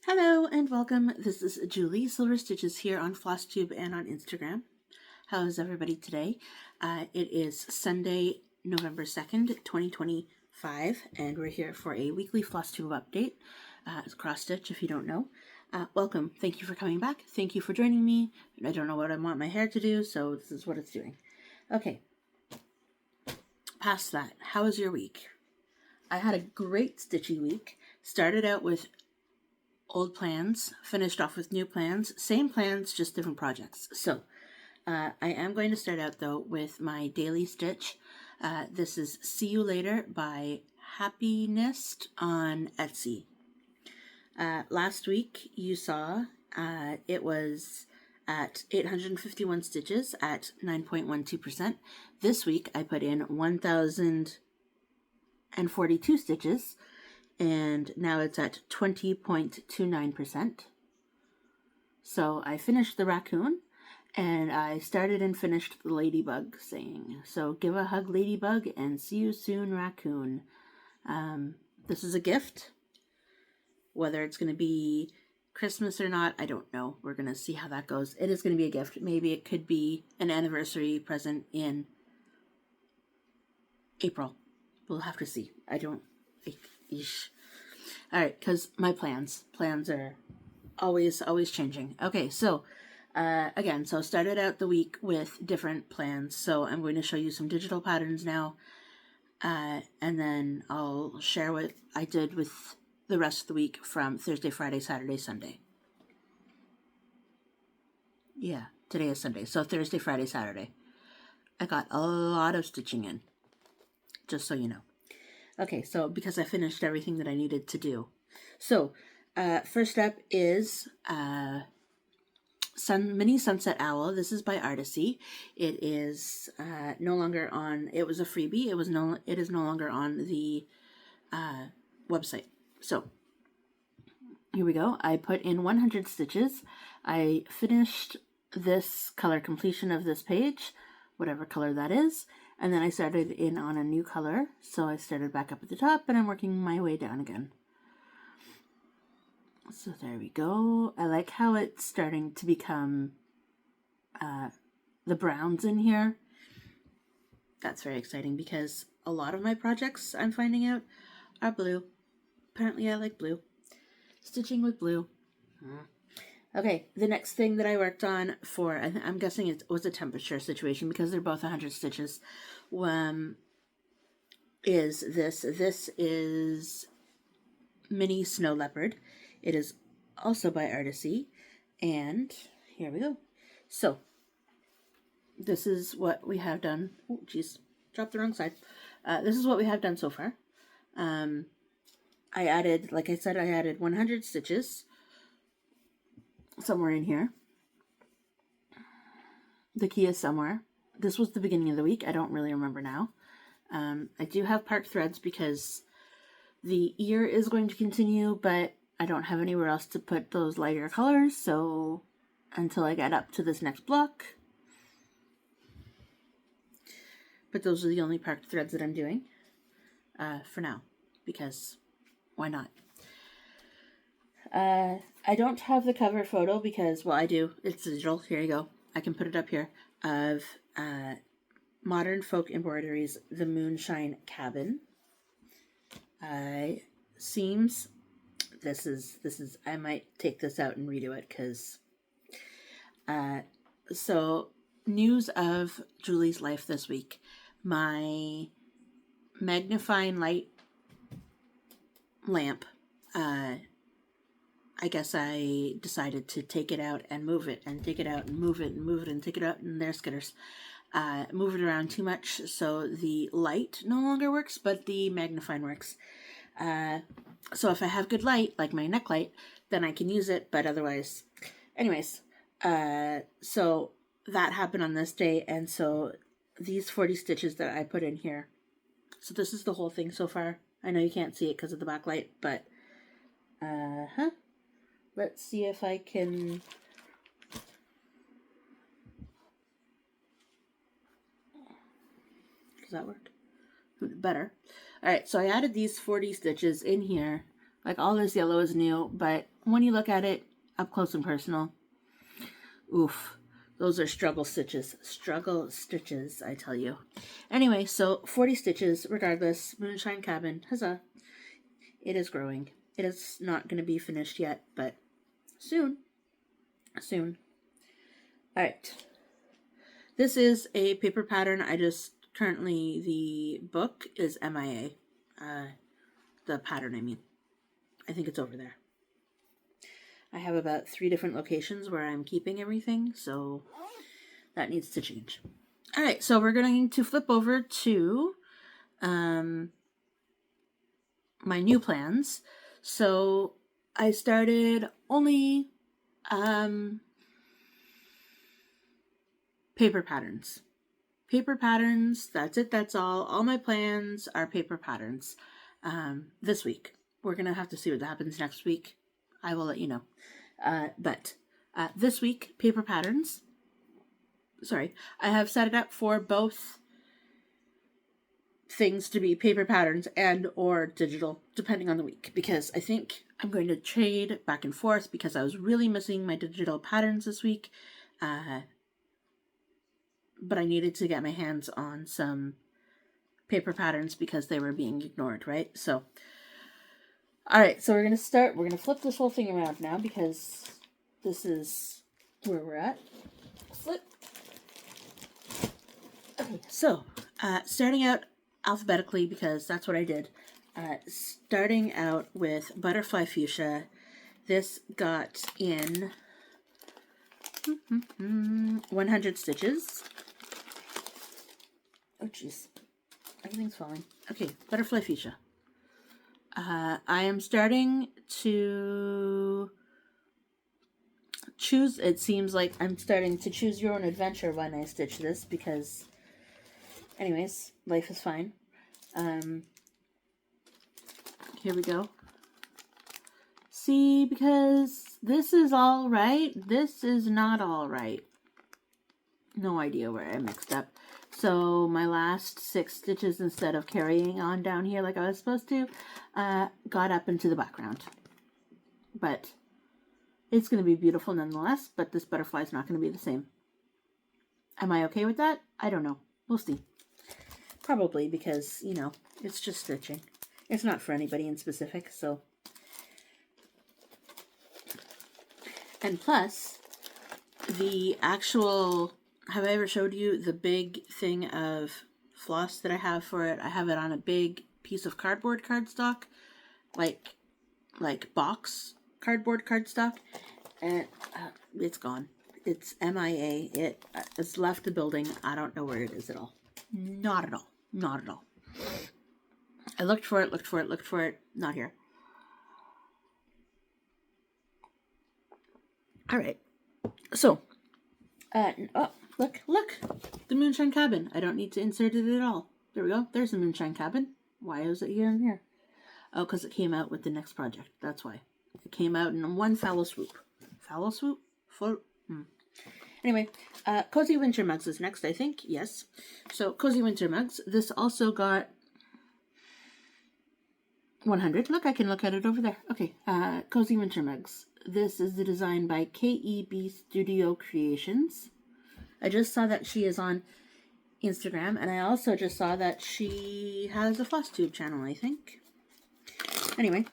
Hello and welcome. This is Julie, Silver Stitches here on FlossTube and on Instagram. How is everybody today? It is Sunday, November 2nd, 2025, and we're here for a weekly FlossTube update. It's cross stitch if you don't know. Welcome. Thank you for coming back. Thank you for joining me. I don't know what I want my hair to do, so this is what it's doing. Okay. Past that, how was your week? I had a great stitchy week. Started out with old plans, finished off with new plans, same plans, just different projects. So I am going to start out though with my daily stitch. This is See You Later by Happiness on Etsy. Last week you saw it was at 851 stitches at 9.12%. This week I put in 1,042 stitches, and now it's at 20.29%. So I finished the raccoon, and I started and finished the ladybug saying, so give a hug ladybug and see you soon raccoon. This is a gift. Whether it's going to be Christmas or not, I don't know. We're going to see how that goes. It is going to be a gift. Maybe it could be an anniversary present in April. We'll have to see. I don't... All right, because my plans are always changing. Okay, so again, so started out the week with different plans. So I'm going to show you some digital patterns now, and then I'll share what I did with the rest of the week from Thursday, Friday, Saturday, Sunday. Yeah, today is Sunday, so Thursday, Friday, Saturday. I got a lot of stitching in, just so you know. Okay, so because I finished everything that I needed to do. So, first up is Mini Sunset Owl. This is by Artisy. It is no longer on, it was a freebie. It is no longer on the website. So, here we go. I put in 100 stitches. I finished this color completion of this page, whatever color that is. And then I started in on a new color, so I started back up at the top, and I'm working my way down again. So there we go. I like how it's starting to become the browns in here. That's very exciting because a lot of my projects, I'm finding out, are blue. Apparently I like blue. Stitching with blue. Okay, the next thing that I worked on for, I'm guessing it was a temperature situation because they're both 100 stitches, is this. This is Mini Snow Leopard. It is also by Artisy, and here we go. So, this is what we have done. Oh, geez, dropped the wrong side. This is what we have done so far. I added, like I said, I added 100 stitches. Somewhere in here. The key is somewhere. This was the beginning of the week. I don't really remember now. I do have park threads because the ear is going to continue, but I don't have anywhere else to put those lighter colors, so until I get up to this next block. But those are the only parked threads that I'm doing for now, because why not? I don't have the cover photo because, well, I do. It's digital. Here you go. I can put it up here. Of Modern Folk Embroideries, The Moonshine Cabin. Seams. This is. I might take this out and redo it because. So news of Julie's life this week. My magnifying light lamp. I guess I decided to take it out and move it, and take it out and move it, and move it, and take it out, and there's skitters. Move it around too much, so the light no longer works, but the magnifying works. So if I have good light, like my neck light, then I can use it, but otherwise... Anyways, so that happened on this day, and so these 40 stitches that I put in here. So this is the whole thing so far. I know you can't see it because of the backlight, but... Let's see if I can... Does that work? Better. Alright, so I added these 40 stitches in here Like all this yellow is new, but when you look at it up close and personal, oof, those are struggle stitches. Struggle stitches, I tell you. Anyway, so 40 stitches, regardless. Moonshine Cabin, huzzah. It is growing. It is not going to be finished yet, but soon. Soon. Alright. This is a paper pattern. Currently, the book is MIA. The pattern, I mean. I think it's over there. I have about 3 different locations where I'm keeping everything, so that needs to change. Alright, so we're going to flip over to my new plans. So I started only paper patterns. Paper patterns, that's it, that's all. All my plans are paper patterns this week. We're going to have to see what happens next week. I will let you know. But this week, paper patterns. Sorry, I have set it up for both things to be paper patterns and or digital, depending on the week. Because I think I'm going to trade back and forth because I was really missing my digital patterns this week. But I needed to get my hands on some paper patterns because they were being ignored, right? So, all right, so we're going to flip this whole thing around now because this is where we're at. Flip. Okay, so starting out alphabetically because that's what I did. Starting out with Butterfly Fuchsia. This got in 100 stitches. Oh, jeez. Everything's falling. Okay, Butterfly Fuchsia. I am starting to choose, it seems like I'm starting to choose your own adventure when I stitch this because, anyways, life is fine. Here we go. See, because this is all right, this is not all right. No idea where I mixed up. So my last 6 stitches, instead of carrying on down here like I was supposed to, got up into the background. But it's going to be beautiful nonetheless, but this butterfly is not going to be the same. Am I okay with that? I don't know. We'll see. Probably because, you know, it's just stitching. It's not for anybody in specific, so. And plus, the actual... Have I ever showed you the big thing of floss that I have for it? I have it on a big piece of cardboard cardstock, like box cardboard cardstock, and it's gone. It's MIA. It's left the building. I don't know where it is at all. Not at all. Not at all. I looked for it. Not here. All right. So, oh. Look, the Moonshine Cabin. I don't need to insert it at all. There we go. There's the Moonshine Cabin. Why is it here and here? Oh, because it came out with the next project. That's why. It came out in one foul swoop. Foul swoop? Anyway, Cozy Winter Mugs is next, I think. Yes. So, Cozy Winter Mugs. This also got 100. Look, I can look at it over there. Okay, Cozy Winter Mugs. This is the design by KEB Studio Creations. I just saw that she is on Instagram, and I also just saw that she has a FlossTube channel, I think. Anyway,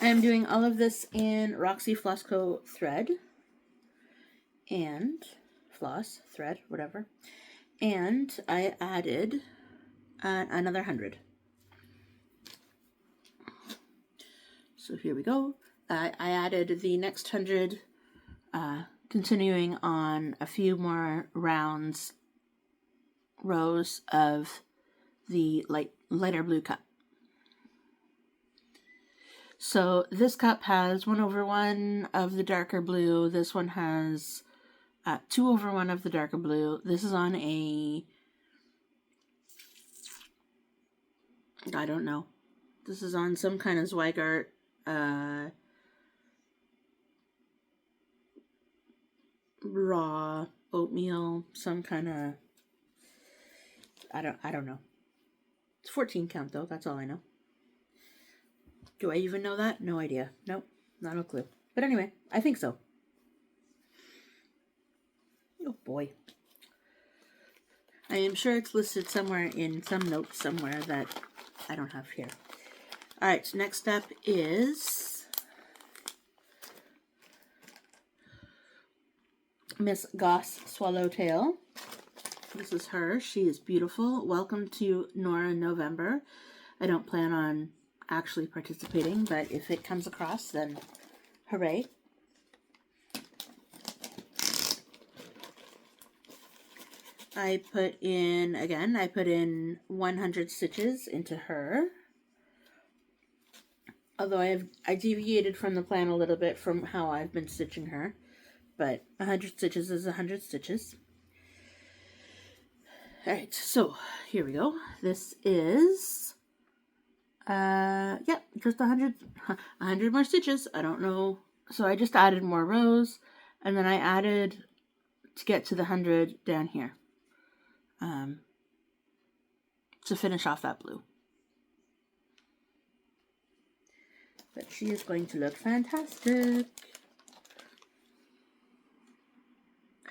I am doing all of this in Roxy Flossco thread, and floss, thread, whatever, and I added another 100. So here we go. I added the next 100, continuing on a few more rows of the lighter blue cup. So this cup has 1/1 of the darker blue. This one has 2/1 of the darker blue. This is on a, I don't know. This is on some kind of Zweigart raw oatmeal, some kind of, I don't know. It's 14 count though, that's all I know. Do I even know that? No idea. Nope, not a clue. But anyway, I think so. Oh boy. I am sure it's listed somewhere in some notes somewhere that I don't have here. Alright, next up is Miss Goss Swallowtail. This is her. She is beautiful. Welcome to Nora November. I don't plan on actually participating, but if it comes across, then hooray. I put in 100 stitches into her. Although I deviated from the plan a little bit from how I've been stitching her. But 100 stitches is 100 stitches. Alright, so here we go. This is, just 100 more stitches. I don't know. So I just added more rows, and then I added to get to the 100 down here. To finish off that blue. But she is going to look fantastic.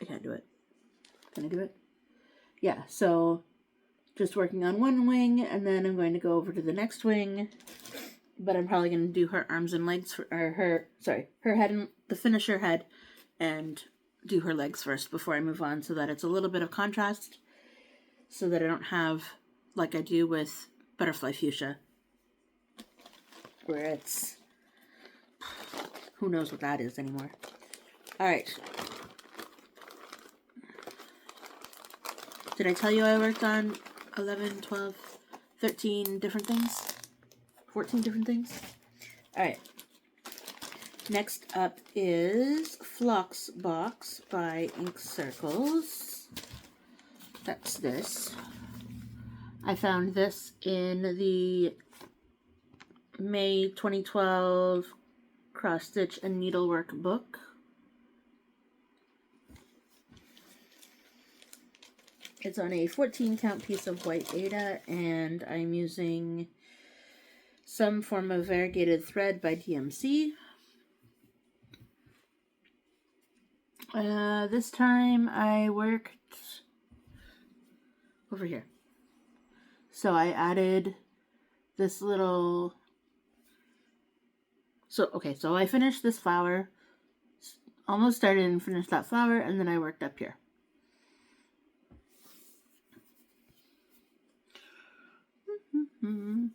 I can't do it. Can I do it? Yeah, so just working on one wing, and then I'm going to go over to the next wing. But I'm probably going to do her arms and legs, her head and the finisher head, and do her legs first before I move on, so that it's a little bit of contrast, so that I don't have, like I do with Butterfly Fuchsia, where it's, who knows what that is anymore. Alright. Did I tell you I worked on 11, 12, 13 different things? 14 different things? Alright. Next up is Phlox Box by Ink Circles. That's this. I found this in the May 2012 Cross Stitch and Needlework book. It's on a 14 count piece of white Aida, and I'm using some form of variegated thread by DMC. This time I worked over here. So I added this little, so I finished this flower, almost started and finished that flower, and then I worked up here. Who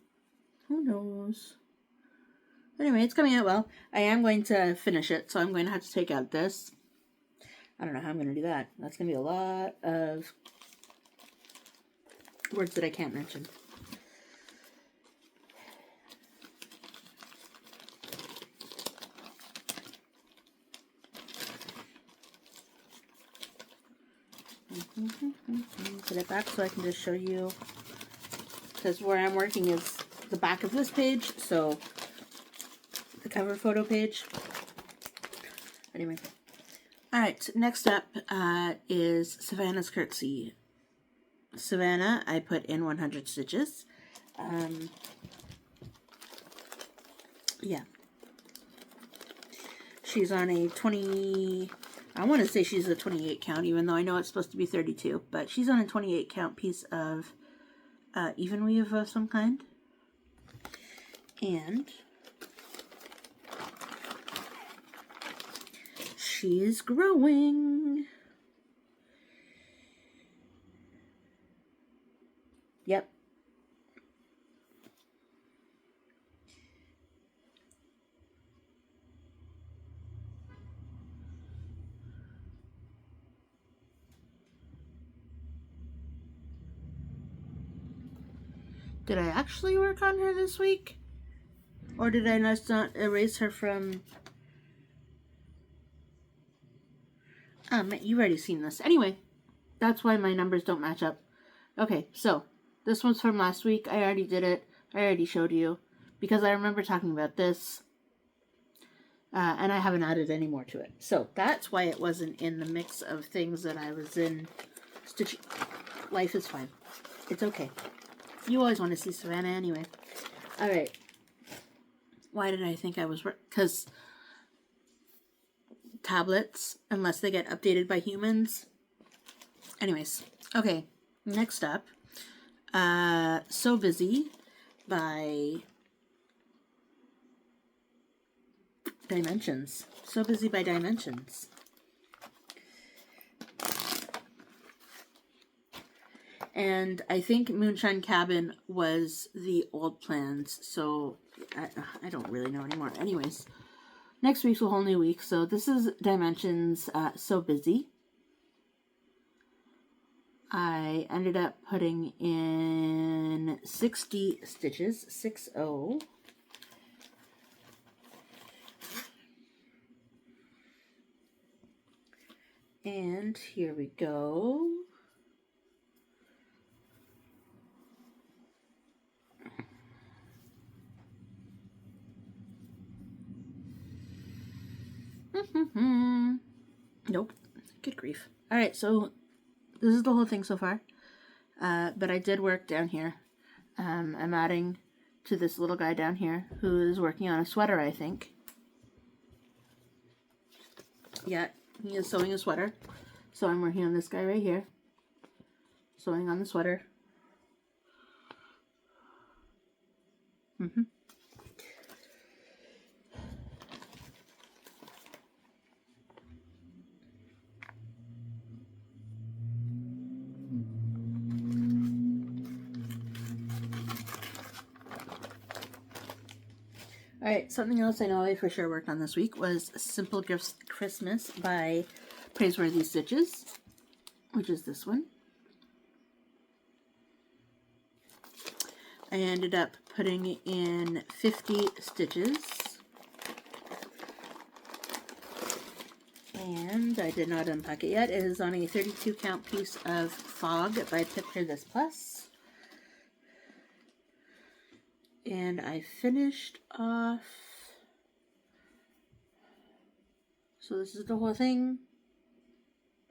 knows? Anyway, it's coming out well. I am going to finish it, so I'm going to have to take out this. I don't know how I'm going to do that. That's going to be a lot of words that I can't mention. Put it back so I can just show you, because where I'm working is the back of this page, so the cover photo page. Anyway. Alright, next up is Savannah's Curtsy. Savannah, I put in 100 stitches. Yeah. She's on a 20, I want to say she's a 28 count, even though I know it's supposed to be 32, but she's on a 28 count piece of even weave of some kind. And she's growing. Yep. Did I actually work on her this week? Or did I just not erase her from... you've already seen this. Anyway, that's why my numbers don't match up. Okay, so this one's from last week. I already did it. I already showed you. Because I remember talking about this. And I haven't added any more to it. So that's why it wasn't in the mix of things that I was in stitching. Life is fine. It's okay. You always want to see Savannah anyway. Alright. Why did I think I was... Because tablets, unless they get updated by humans. Anyways, okay, next up, So Busy by Dimensions. So Busy by Dimensions. And I think Moonshine Cabin was the old plans, so I don't really know anymore. Anyways, next week's a whole new week, so this is Dimensions, So Busy. I ended up putting in 60 stitches, 6-0. And here we go. Nope. Good grief. Alright, so this is the whole thing so far. But I did work down here. I'm adding to this little guy down here who is working on a sweater, I think. Yeah, he is sewing a sweater. So I'm working on this guy right here. Sewing on the sweater. Alright, something else I know I for sure worked on this week was Simple Gifts Christmas by Praiseworthy Stitches, which is this one. I ended up putting in 50 stitches. And I did not unpack it yet. It is on a 32 count piece of Fog by Picture This Plus. And I finished off, so this is the whole thing.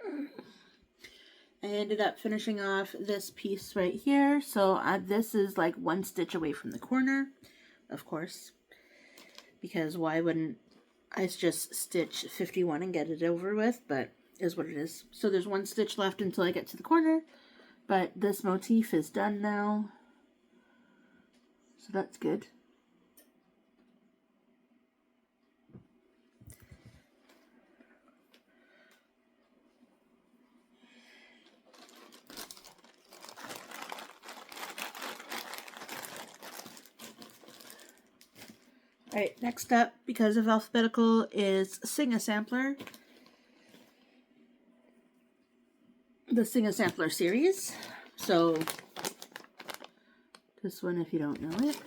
I ended up finishing off this piece right here. So this is like 1 stitch away from the corner, of course, because why wouldn't I just stitch 51 and get it over with, but is what it is. So there's 1 stitch left until I get to the corner, but this motif is done now. So that's good. Alright, next up, because of alphabetical, is Sing a Sampler. The Sing a Sampler series. So this one, if you don't know it.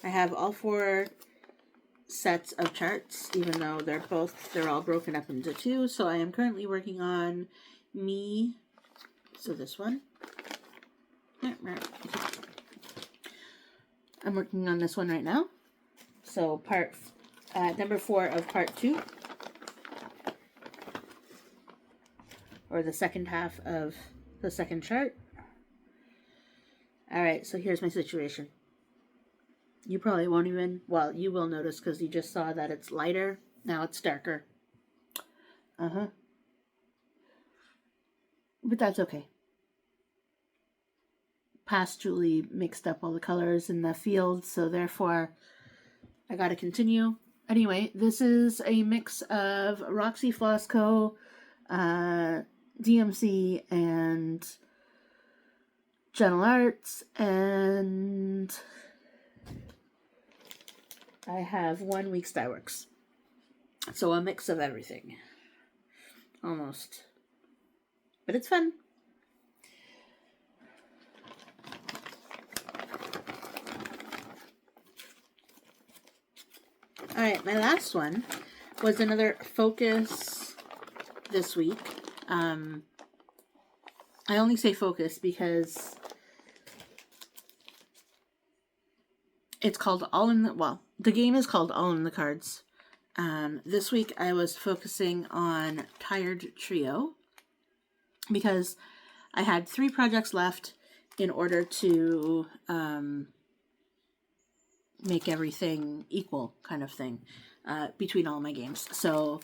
I have all 4 sets of charts, even though they're all broken up into 2. So I am currently working on Me. So this one. I'm working on this one right now. So number 4 of part 2. Or the second half of the second chart. Alright, so here's my situation. You probably won't even, well, you will notice because you just saw that it's lighter. Now it's darker. But that's okay. Past Julie mixed up all the colors in the field, so therefore I gotta continue. Anyway, this is a mix of Roxy Floss Co., DMC, and Gentle Arts, and I have 1 week's Dye Works. So a mix of everything. Almost. But it's fun. Alright, my last one was another focus this week. I only say focus because it's called All in the, well, the game is called All in the Cards. This week I was focusing on Tired Trio because I had 3 projects left in order to make everything equal kind of thing between all my games. So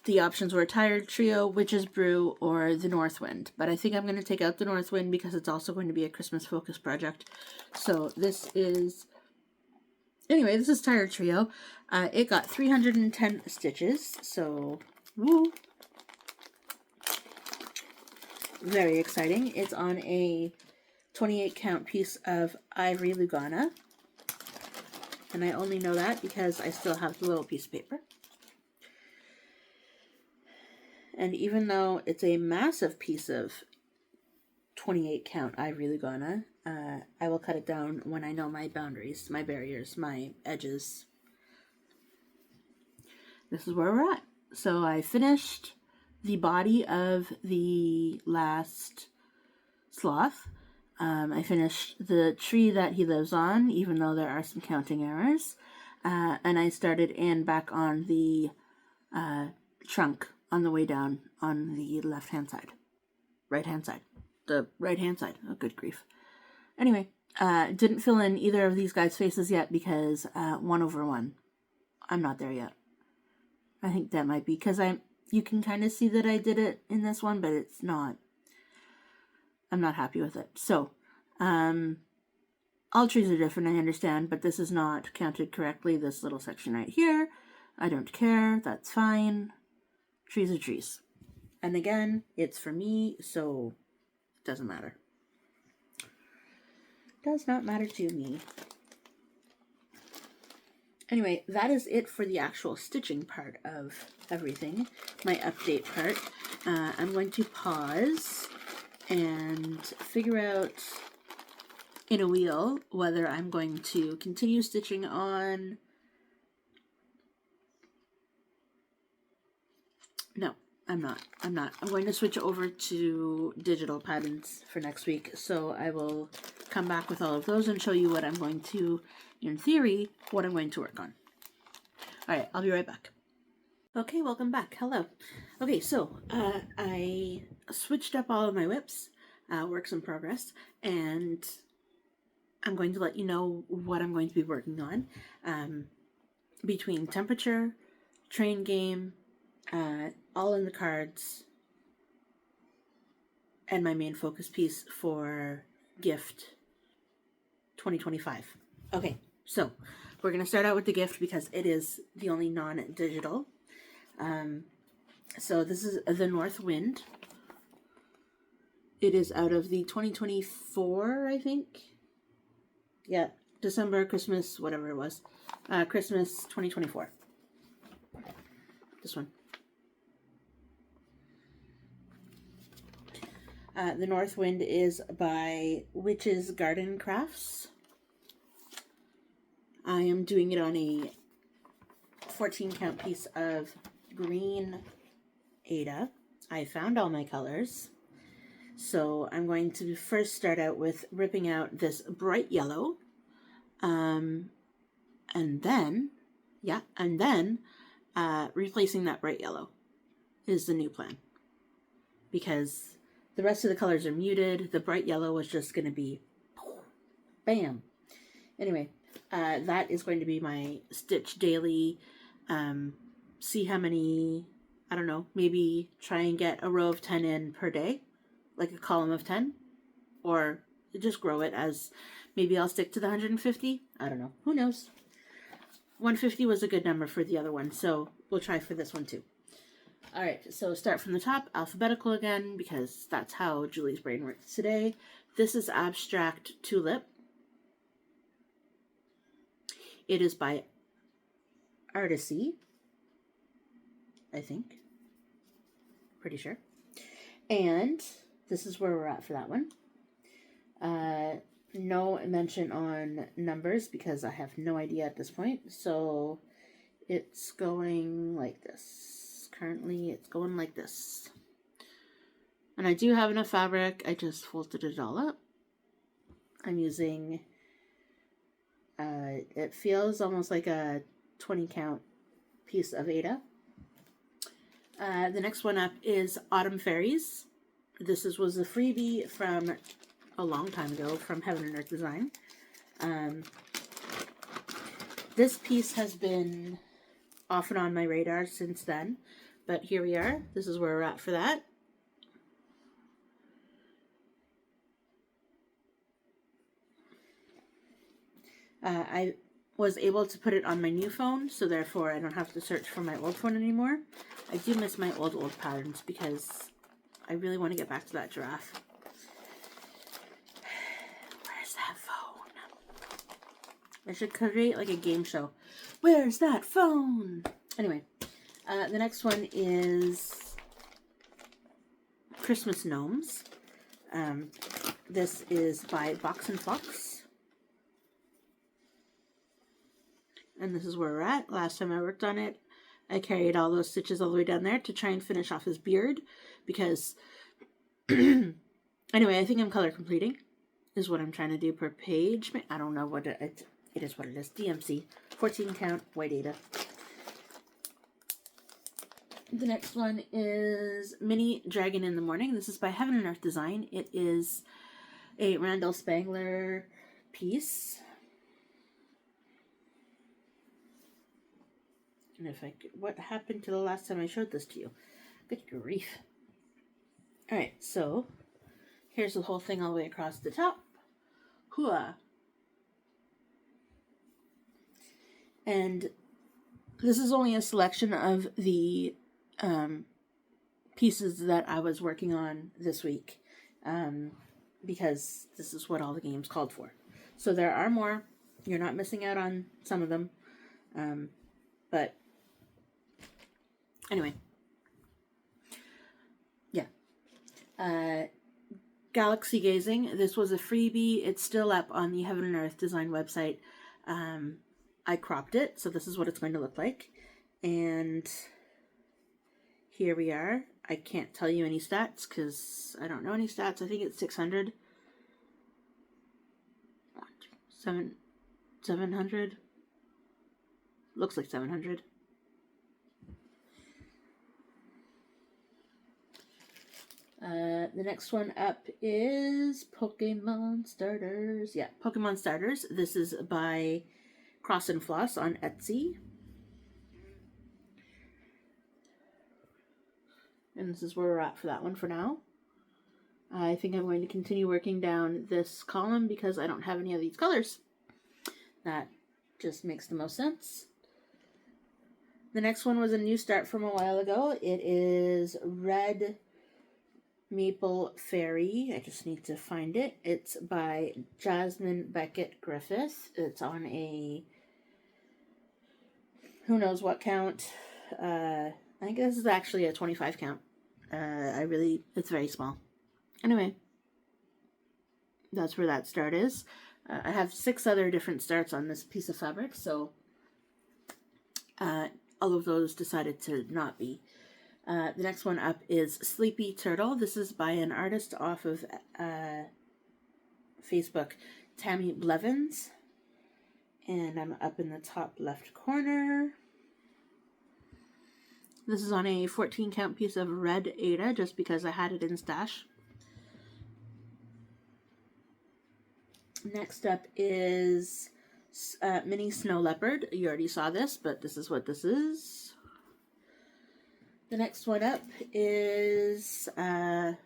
the options were Tired Trio, Witch's Brew, or the Northwind. But I think I'm going to take out the Northwind because it's also going to be a Christmas focused project. So this is... Anyway, this is Tired Trio. It got 310 stitches, so woo! Very exciting. It's on a 28 count piece of Ivory Lugana. And I only know that because I still have the little piece of paper. And even though it's a massive piece of 28 count Ivory Lugana, I will cut it down when I know my boundaries, my barriers, my edges. This is where we're at. So I finished the body of the last sloth. I finished the tree that he lives on, even though there are some counting errors. And I started in back on the trunk on the way down on the left-hand side. Right-hand side. The right-hand side. Oh, good grief. Anyway, didn't fill in either of these guys' faces yet because 1/1. I'm not there yet. I think that might be because you can kind of see that I did it in this one, but it's not. I'm not happy with it. So, all trees are different, I understand, but this is not counted correctly. This little section right here, I don't care. That's fine. Trees are trees. And again, it's for me, so it doesn't matter. Does not matter to me. Anyway, that is it for the actual stitching part of everything. My update part. I'm going to pause and figure out in a wheel whether I'm going to continue stitching on... No, I'm not. I'm going to switch over to digital patterns for next week, so I will come back with all of those and show you what I'm going to, in theory, what I'm going to work on. Alright, I'll be right back. Okay, welcome back. Hello. Okay, so I switched up all of my whips, works in progress, and I'm going to let you know what I'm going to be working on. Between temperature, train game, all in the cards, and my main focus piece for gift 2025. Okay, so we're going to start out with the gift because it is the only non-digital. So this is the Northwind. It is out of the 2024, I think. Yeah, December, Christmas, whatever it was. Christmas 2024. This one. The Northwind is by Witch's Garden Crafts. I am doing it on a 14 count piece of green Ada. I found all my colors. So I'm going to first start out with ripping out this bright yellow. And then replacing that bright yellow is the new plan. Because the rest of the colors are muted. The bright yellow was just going to be bam. Anyway, that is going to be my stitch daily. See how many, I don't know, maybe try and get a row of 10 in per day, like a column of 10, or just grow it as maybe I'll stick to the 150. I don't know. Who knows? 150 was a good number for the other one, so we'll try for this one too. All right, so start from the top, alphabetical again, because that's how Julie's brain works today. This is Abstract Tulip. It is by Artisy, I think. Pretty sure. And this is where we're at for that one. No mention on numbers because I have no idea at this point. So it's going like this. Currently it's going like this. And I do have enough fabric. I just folded it all up. I'm using, it feels almost like a 20 count piece of Ada. The next one up is Autumn Fairies. This was a freebie from a long time ago from Heaven and Earth Design. This piece has been off and on my radar since then, but here we are. This is where we're at for that. I was able to put it on my new phone, so therefore I don't have to search for my old phone anymore. I do miss my old patterns because I really want to get back to that giraffe. Where's that phone? I should create like a game show. Where's that phone? Anyway, the next one is Christmas Gnomes. This is by Box and Fox. And this is where we're at. Last time I worked on it, I carried all those stitches all the way down there to try and finish off his beard because anyway, I think I'm color completing is what I'm trying to do per page. I don't know what it is what it is. DMC 14 count white Ada. The next one is Mini Dragon in the Morning. This is by Heaven and Earth Design. It is a Randall Spangler piece. And if I could, what happened to the last time I showed this to you? Good grief. Alright, so here's the whole thing all the way across the top. Hooah! And this is only a selection of the pieces that I was working on this week because this is what all the games called for. So there are more. You're not missing out on some of them. But anyway, yeah. Galaxy Gazing. This was a freebie. It's still up on the Heaven and Earth Design website. I cropped it, so this is what it's going to look like. And here we are. I can't tell you any stats because I don't know any stats. I think it's 600. 700. Looks like 700. The next one up is Pokemon Starters. Yeah, Pokemon Starters. This is by Cross and Floss on Etsy. And this is where we're at for that one for now. I think I'm going to continue working down this column because I don't have any of these colors. That just makes the most sense. The next one was a new start from a while ago. It is Red Maple Fairy. I just need to find it. It's by Jasmine Beckett Griffith. It's on a who knows what count. I think this is actually a 25 count. It's very small. Anyway, that's where that start is. I have 6 other different starts on this piece of fabric, so all of those decided to not be. The next one up is Sleepy Turtle. This is by an artist off of Facebook, Tammy Blevins. And I'm up in the top left corner. This is on a 14 count piece of red Ada, just because I had it in stash. Next up is Mini Snow Leopard. You already saw this, but this is what this is. The next one up is White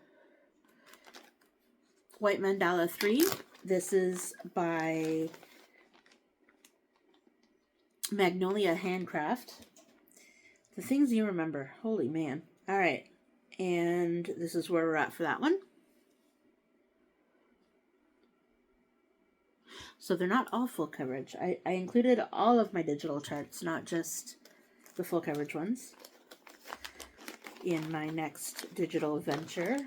Mandala 3. This is by Magnolia Handcraft. The things you remember. Holy man. Alright. And this is where we're at for that one. So they're not all full coverage. I included all of my digital charts, not just the full coverage ones, in my next digital venture.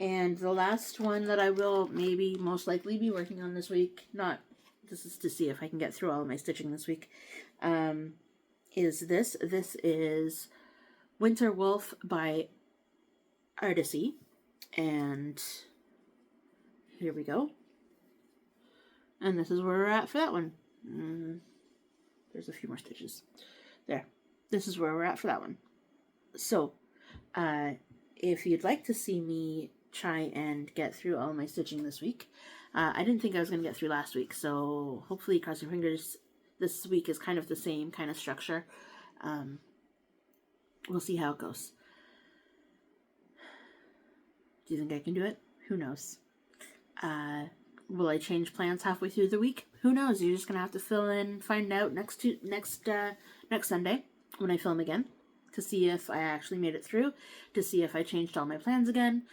And the last one that I will maybe most likely be working on this week, this is to see if I can get through all of my stitching this week, is this. This is Winter Wolf by Artisy. And here we go. And this is where we're at for that one. There's a few more stitches. There. This is where we're at for that one. So, if you'd like to see me try and get through all my stitching this week, I didn't think I was going to get through last week, so hopefully, cross your fingers, this week is kind of the same kind of structure. We'll see how it goes. Do you think I can do it? Who knows? Will I change plans halfway through the week? Who knows? You're just gonna have to fill in, find out next Sunday when I film again, to see if I actually made it through, to see if I changed all my plans again,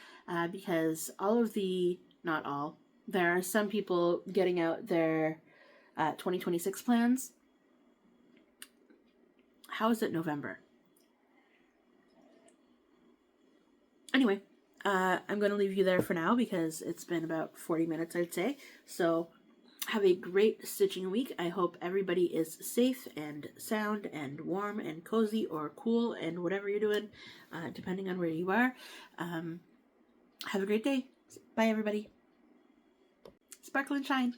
because not all, there are some people getting out their 2026 plans. How is it November? Anyway, I'm going to leave you there for now because it's been about 40 minutes, I'd say. So have a great stitching week. I hope everybody is safe and sound and warm and cozy or cool and whatever you're doing, depending on where you are. Have a great day. Bye, everybody. Sparkle and shine.